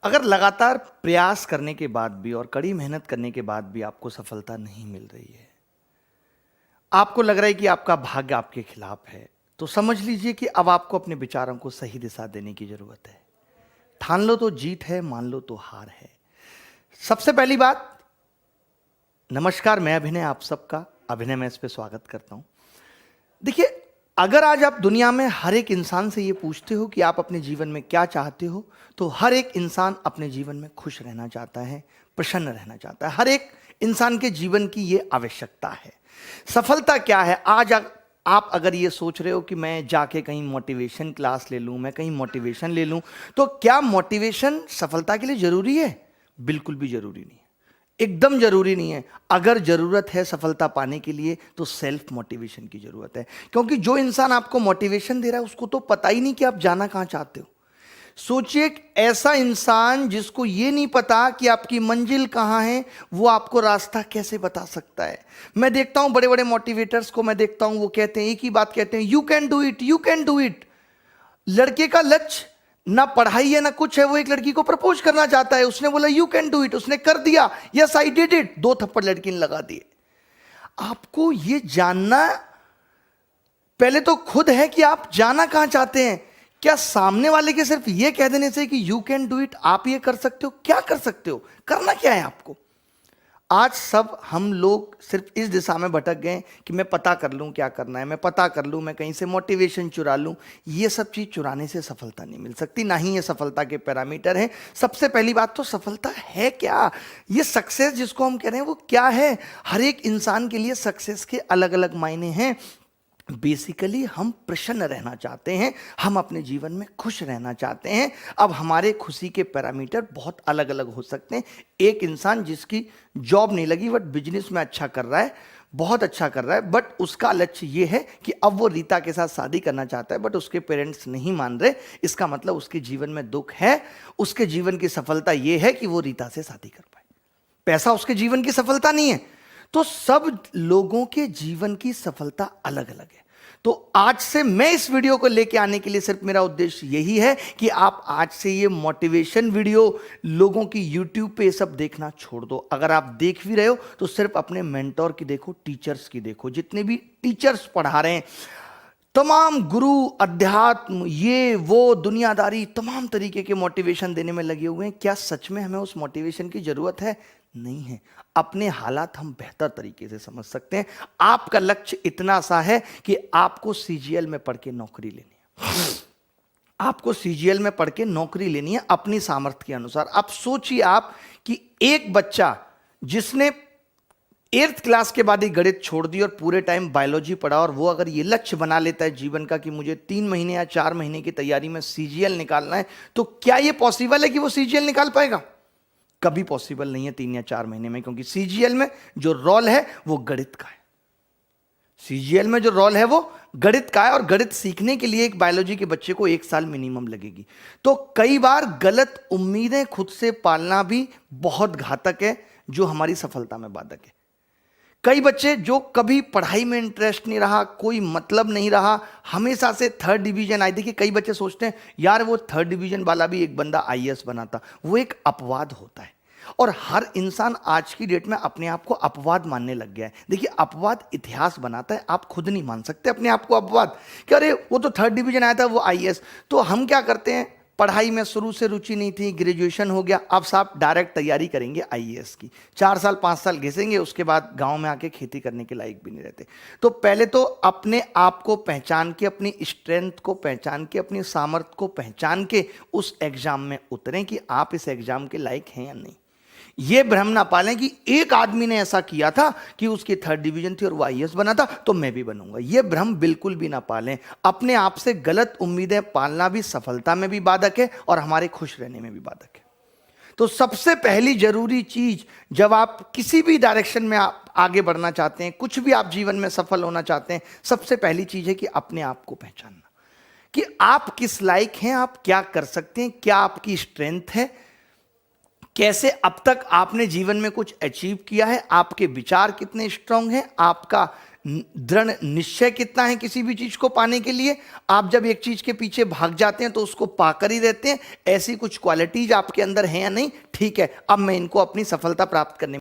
अगर लगातार प्रयास करने के बाद भी और कड़ी मेहनत करने के बाद भी आपको सफलता नहीं मिल रही है, आपको लग रहा है कि आपका भाग्य आपके खिलाफ है, तो समझ लीजिए कि अब आपको अपने विचारों को सही दिशा देने की जरूरत है। ठान लो तो जीत है, मान लो तो हार है। सबसे पहली बात, नमस्कार, मैं अभिनय आप सबका अभिनय में इस पे स्वागत करता हूं। देखिए, अगर आज आप दुनिया में हर एक इंसान से ये पूछते हो कि आप अपने जीवन में क्या चाहते हो, तो हर एक इंसान अपने जीवन में खुश रहना चाहता है, प्रसन्न रहना चाहता है। हर एक इंसान के जीवन की ये आवश्यकता है। सफलता क्या है? आज आप अगर ये सोच रहे हो कि मैं जाके कहीं मोटिवेशन क्लास ले लूं, मैं कहीं मोटिवेशन ले लूं, तो क्या मोटिवेशन सफलता के लिए जरूरी है? बिल्कुल भी जरूरी नहीं है, एकदम जरूरी नहीं है। अगर जरूरत है सफलता पाने के लिए तो सेल्फ मोटिवेशन की जरूरत है, क्योंकि जो इंसान आपको मोटिवेशन दे रहा है उसको तो पता ही नहीं कि आप जाना कहां चाहते हो। सोचिए, एक ऐसा इंसान जिसको ये नहीं पता कि आपकी मंजिल कहां है, वो आपको रास्ता कैसे बता सकता है? मैं देखता हूं बड़े बड़े मोटिवेटर्स को, मैं देखता हूं वो कहते हैं, एक ही बात कहते हैं, you can do it, you can do it. लड़के का लक्ष्य ना पढ़ाई है ना कुछ है, वो एक लड़की को प्रपोज करना चाहता है, उसने बोला यू कैन डू इट, उसने कर दिया, यस आई डिड इट, 2 थप्पड़ लड़की ने लगा दिए। आपको ये जानना पहले तो खुद है कि आप जाना कहां चाहते हैं। क्या सामने वाले के सिर्फ ये कह देने से कि यू कैन डू इट, आप ये कर सकते हो? क्या कर सकते हो? करना क्या है आपको? आज सब हम लोग सिर्फ इस दिशा में भटक गए कि मैं पता कर लूं क्या करना है, मैं पता कर लूं, मैं कहीं से मोटिवेशन चुरा लूं। ये सब चीज चुराने से सफलता नहीं मिल सकती, ना ही ये सफलता के पैरामीटर हैं। सबसे पहली बात तो सफलता है क्या? ये सक्सेस जिसको हम कह रहे हैं वो क्या है? हर एक इंसान के लिए सक्सेस के अलग अलग मायने हैं। बेसिकली हम प्रसन्न रहना चाहते हैं, हम अपने जीवन में खुश रहना चाहते हैं। अब हमारे खुशी के पैरामीटर बहुत अलग अलग हो सकते हैं। एक इंसान जिसकी जॉब नहीं लगी बट बिजनेस में अच्छा कर रहा है, बहुत अच्छा कर रहा है, बट उसका लक्ष्य यह है कि अब वो रीता के साथ शादी करना चाहता है, बट उसके पेरेंट्स नहीं मान रहे। इसका मतलब उसके जीवन में दुख है। उसके जीवन की सफलता यह है कि वो रीता से शादी कर पाए। पैसा उसके जीवन की सफलता नहीं है। तो सब लोगों के जीवन की सफलता अलग अलग है। तो आज से मैं इस वीडियो को लेके आने के लिए सिर्फ मेरा उद्देश्य यही है कि आप आज से ये मोटिवेशन वीडियो लोगों की यूट्यूब पे ये सब देखना छोड़ दो। अगर आप देख भी रहे हो तो सिर्फ अपने मेंटोर की देखो, टीचर्स की देखो। जितने भी टीचर्स पढ़ा रहे हैं, तमाम गुरु, अध्यात्म, ये वो दुनियादारी, तमाम तरीके के मोटिवेशन देने में लगे हुए हैं। क्या सच में हमें उस मोटिवेशन की जरूरत है? नहीं है। अपने हालात हम बेहतर तरीके से समझ सकते हैं। आपका लक्ष्य इतना सा है कि आपको सीजीएल में पढ़ के नौकरी लेनी है। आपको सीजीएल में पढ़ के नौकरी लेनी है अपनी सामर्थ्य के अनुसार। अब सोचिए आप कि एक बच्चा जिसने 8th क्लास के बाद ही गणित छोड़ दी और पूरे टाइम बायोलॉजी पढ़ा, और वो अगर ये लक्ष्य बना लेता है जीवन का कि मुझे 3 महीने या 4 महीने की तैयारी में सीजीएल निकालना है, तो क्या ये पॉसिबल है कि वो सीजीएल निकाल पाएगा? कभी पॉसिबल नहीं है 3 या 4 महीने में, क्योंकि सीजीएल में जो रोल है वो गणित का है। सीजीएल में जो रोल है वो गणित का है, और गणित सीखने के लिए एक बायोलॉजी के बच्चे को 1 साल मिनिमम लगेगी। तो कई बार गलत उम्मीदें खुद से पालना भी बहुत घातक है, जो हमारी सफलता में बाधक है। कई बच्चे जो कभी पढ़ाई में इंटरेस्ट नहीं रहा, कोई मतलब नहीं रहा, हमेशा से 3rd डिवीजन आए। देखिए, कई बच्चे सोचते हैं यार वो 3rd डिवीजन वाला भी एक बंदा आईएएस बना था। वो एक अपवाद होता है, और हर इंसान आज की डेट में अपने आप को अपवाद मानने लग गया है। देखिए, अपवाद इतिहास बनाता है, आप खुद नहीं मान सकते अपने आप को अपवाद कि अरे वो तो 3rd डिवीजन आया था, वो आईएएस। तो हम क्या करते हैं, पढ़ाई में शुरू से रुचि नहीं थी, ग्रेजुएशन हो गया, अब साहब डायरेक्ट तैयारी करेंगे आईएएस की। 4 साल 5 साल घिसेंगे, उसके बाद गांव में आके खेती करने के लायक भी नहीं रहते। तो पहले तो अपने आप को पहचान के, अपनी स्ट्रेंथ को पहचान के, अपनी सामर्थ्य को पहचान के उस एग्जाम में उतरें कि आप इस एग्जाम के लायक हैं या नहीं। यह भ्रम ना पालें कि एक आदमी ने ऐसा किया था कि उसकी 3rd डिवीजन थी और वो आईएएस बना था, तो मैं भी बनूंगा। यह भ्रम बिल्कुल भी ना पालें। अपने आप से गलत उम्मीदें पालना भी सफलता में भी बाधक है और हमारे खुश रहने में भी बाधक है। तो सबसे पहली जरूरी चीज, जब आप किसी भी डायरेक्शन में आप आगे बढ़ना चाहते हैं, कुछ भी आप जीवन में सफल होना चाहते हैं, सबसे पहली चीज है कि अपने आप को पहचानना कि आप किस लायक हैं, आप क्या कर सकते हैं, क्या आपकी स्ट्रेंथ है, कैसे अब तक आपने जीवन में कुछ अचीव किया है, आपके विचार कितने स्ट्रांग हैं, आपका दृढ़ निश्चय कितना है किसी भी चीज को पाने के लिए। आप जब एक चीज के पीछे भाग जाते हैं तो उसको पाकर ही रहते हैं। ऐसी कुछ क्वालिटीज आपके अंदर हैं या नहीं, ठीक है, अब मैं इनको अपनी सफलता प्राप्त करने